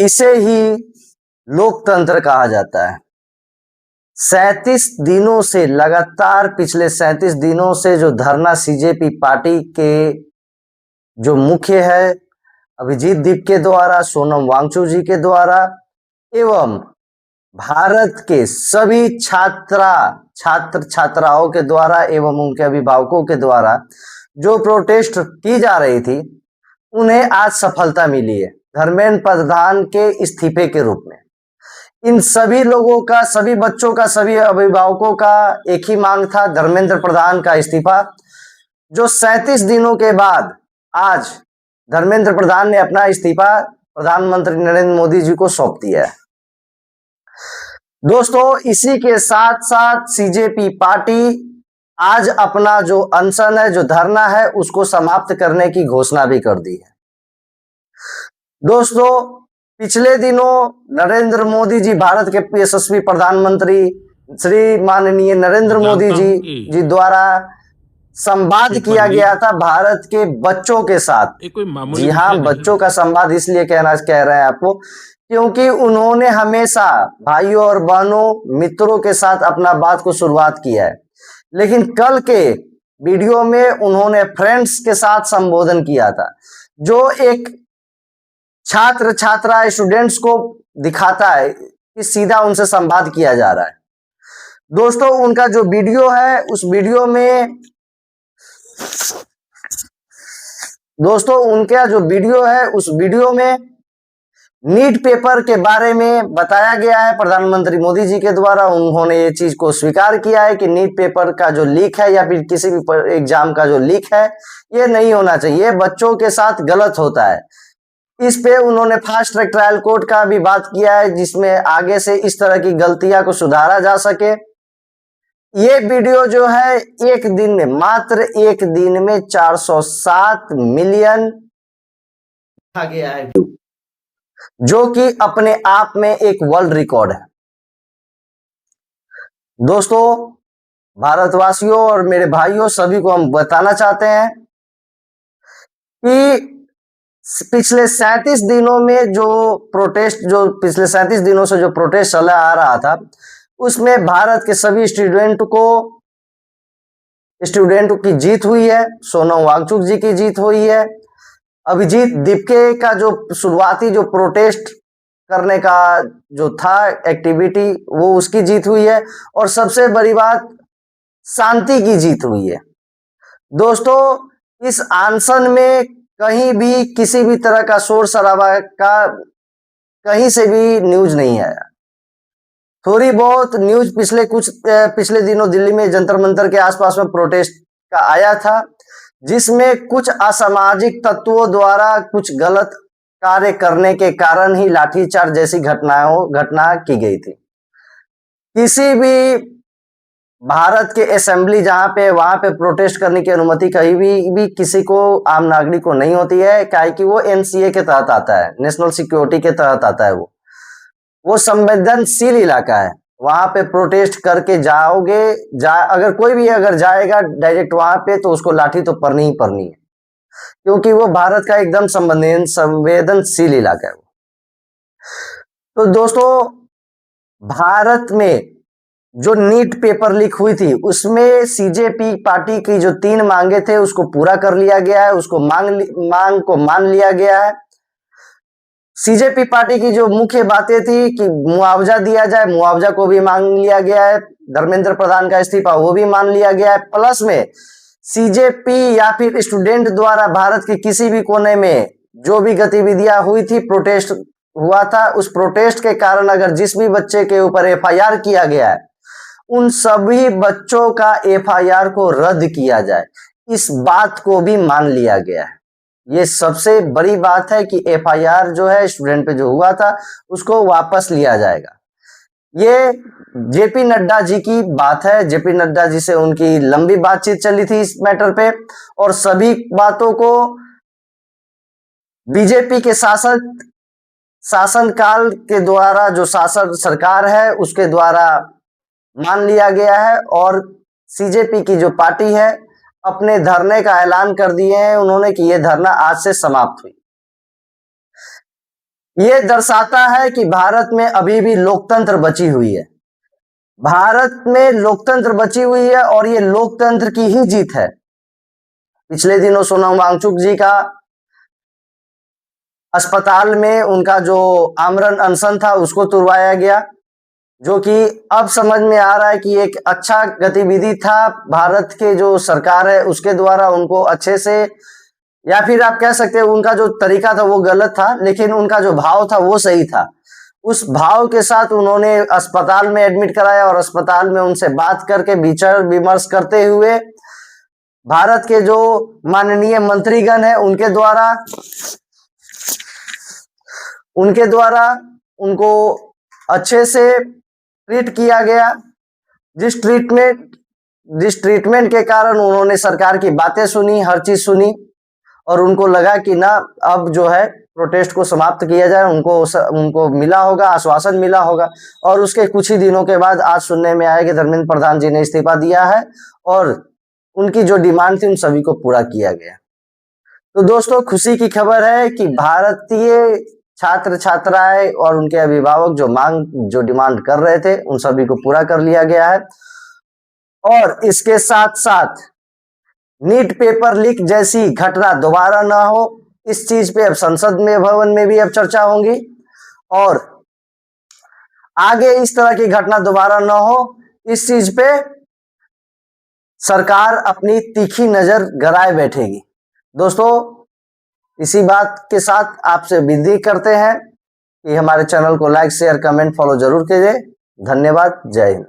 इसे ही लोकतंत्र कहा जाता है। 37 दिनों से लगातार पिछले 37 दिनों से जो धरना सीजेपी पार्टी के जो मुख्य है अभिजीत दीप के द्वारा, सोनम वांगचुक जी के द्वारा एवं भारत के सभी छात्र छात्राओं के द्वारा एवं उनके अभिभावकों के द्वारा जो प्रोटेस्ट की जा रही थी, उन्हें आज सफलता मिली है धर्मेंद्र प्रधान के इस्तीफे के रूप में। इन सभी लोगों का, सभी बच्चों का, सभी अभिभावकों का एक ही मांग था, धर्मेंद्र प्रधान का इस्तीफा, जो 37 दिनों के बाद आज धर्मेंद्र प्रधान ने अपना इस्तीफा प्रधानमंत्री नरेंद्र मोदी जी को सौंप दिया है। दोस्तों, इसी के साथ साथ सीजेपी पार्टी आज अपना जो अनशन है, जो धरना है, उसको समाप्त करने की घोषणा भी कर दी है। दोस्तों, पिछले दिनों नरेंद्र मोदी जी, भारत के यशस्वी प्रधानमंत्री श्री माननीय नरेंद्र मोदी जी द्वारा संवाद किया गया था भारत के बच्चों के साथ। जी हाँ, बच्चों का संवाद इसलिए कह रहे हैं आपको, क्योंकि उन्होंने हमेशा भाइयों और बहनों, मित्रों के साथ अपना बात को शुरुआत किया है, लेकिन कल के वीडियो में उन्होंने फ्रेंड्स के साथ संबोधन किया था, जो एक छात्र छात्रा स्टूडेंट्स को दिखाता है कि सीधा उनसे संवाद किया जा रहा है। दोस्तों, उनका जो वीडियो है उस वीडियो में नीट पेपर के बारे में बताया गया है। प्रधानमंत्री मोदी जी के द्वारा उन्होंने ये चीज को स्वीकार किया है कि नीट पेपर का जो लीक है या फिर किसी भी एग्जाम का जो लीक है, ये नहीं होना चाहिए, बच्चों के साथ गलत होता है। इस पे उन्होंने फास्ट ट्रैक ट्रायल कोर्ट का भी बात किया है, जिसमें आगे से इस तरह की गलतियां को सुधारा जा सके। ये वीडियो जो है एक दिन में, मात्र एक दिन में 407 मिलियन देखा गया है, जो कि अपने आप में एक वर्ल्ड रिकॉर्ड है। दोस्तों, भारतवासियों और मेरे भाइयों सभी को हम बताना चाहते हैं कि पिछले 37 दिनों में जो पिछले 37 दिनों से जो प्रोटेस्ट चला आ रहा था, उसमें भारत के सभी स्टूडेंटों की जीत हुई है। सोनम वांगचुक जी की जीत हुई है। अभिजीत दीपके का जो शुरुआती जो प्रोटेस्ट करने का जो था एक्टिविटी, वो उसकी जीत हुई है। और सबसे बड़ी बात, शांति की जीत हुई है। दोस्तों, इस अनशन में कहीं भी किसी भी तरह का शोर शराबा का कहीं से भी न्यूज नहीं आया। थोड़ी बहुत न्यूज पिछले दिनों दिल्ली में जंतर मंतर के आसपास में प्रोटेस्ट का आया था, जिसमें कुछ असामाजिक तत्वों द्वारा कुछ गलत कार्य करने के कारण ही लाठीचार्ज जैसी घटना की गई थी। किसी भी भारत के असेंबली वहां पे प्रोटेस्ट करने की अनुमति कहीं भी किसी को, आम नागरिक को नहीं होती है, काहे कि वो एनसीए के तहत आता है, नेशनल सिक्योरिटी के तहत आता है। वो संवेदनशील इलाका है। वहां पे प्रोटेस्ट करके अगर कोई भी जाएगा डायरेक्ट वहां पे, तो उसको लाठी तो पड़नी ही पड़नी है, क्योंकि वो भारत का एकदम संवेदनशील इलाका है। तो दोस्तों, भारत में जो नीट पेपर लीक हुई थी, उसमें सीजेपी पार्टी की जो 3 मांगे थे उसको पूरा कर लिया गया है, उसको मांग को मान लिया गया है। सीजेपी पार्टी की जो मुख्य बातें थी कि मुआवजा दिया जाए, मुआवजा को भी मान लिया गया है। धर्मेंद्र प्रधान का इस्तीफा वो भी मान लिया गया है। प्लस में सीजेपी या फिर स्टूडेंट द्वारा भारत के किसी भी कोने में जो भी गतिविधियां हुई थी, प्रोटेस्ट हुआ था, उस प्रोटेस्ट के कारण अगर जिस भी बच्चे के ऊपर एफआईआर किया गया है, उन सभी बच्चों का एफआईआर को रद्द किया जाए, इस बात को भी मान लिया गया है। ये सबसे बड़ी बात है कि एफआईआर जो है स्टूडेंट पे जो हुआ था, उसको वापस लिया जाएगा। ये जेपी नड्डा जी की बात है। जेपी नड्डा जी से उनकी लंबी बातचीत चली थी इस मैटर पे, और सभी बातों को बीजेपी के शासनकाल के द्वारा, जो शासन सरकार है उसके द्वारा मान लिया गया है। और सीजेपी की जो पार्टी है, अपने धरने का ऐलान कर दिए हैं उन्होंने कि यह धरना आज से समाप्त हुई। ये दर्शाता है कि भारत में अभी भी लोकतंत्र बची हुई है, भारत में लोकतंत्र बची हुई है और ये लोकतंत्र की ही जीत है। पिछले दिनों सोनम वांगचुक जी का अस्पताल में उनका जो आमरण अनशन था उसको तुड़वाया गया, जो कि अब समझ में आ रहा है कि एक अच्छा गतिविधि था भारत के जो सरकार है उसके द्वारा उनको अच्छे से, या फिर आप कह सकते हैं उनका जो तरीका था वो गलत था लेकिन उनका जो भाव था वो सही था। उस भाव के साथ उन्होंने अस्पताल में एडमिट कराया और अस्पताल में उनसे बात करके विचार विमर्श करते हुए भारत के जो माननीय मंत्रीगण है उनके द्वारा उनको अच्छे से ट्रीट किया गया, जिस ट्रीटमेंट के कारण उन्होंने सरकार की बातें सुनी, हर चीज सुनी और उनको लगा कि ना अब जो है प्रोटेस्ट को समाप्त किया जाए, उनको मिला होगा, आश्वासन मिला होगा। और उसके कुछ ही दिनों के बाद आज सुनने में आया कि धर्मेंद्र प्रधान जी ने इस्तीफा दिया है और उनकी जो डिमांड थी उन सभी को पूरा किया गया। तो दोस्तों खुशी की खबर है कि भारतीय छात्र छात्राएं और उनके अभिभावक जो डिमांड कर रहे थे उन सभी को पूरा कर लिया गया है। और इसके साथ साथ नीट पेपर लीक जैसी घटना दोबारा ना हो, इस चीज पे अब संसद में भवन में भी अब चर्चा होगी और आगे इस तरह की घटना दोबारा ना हो, इस चीज पे सरकार अपनी तीखी नजर गड़ाए बैठेगी। दोस्तों इसी बात के साथ आपसे विनती करते हैं कि हमारे चैनल को लाइक शेयर कमेंट फॉलो जरूर कीजिए। धन्यवाद। जय हिंद।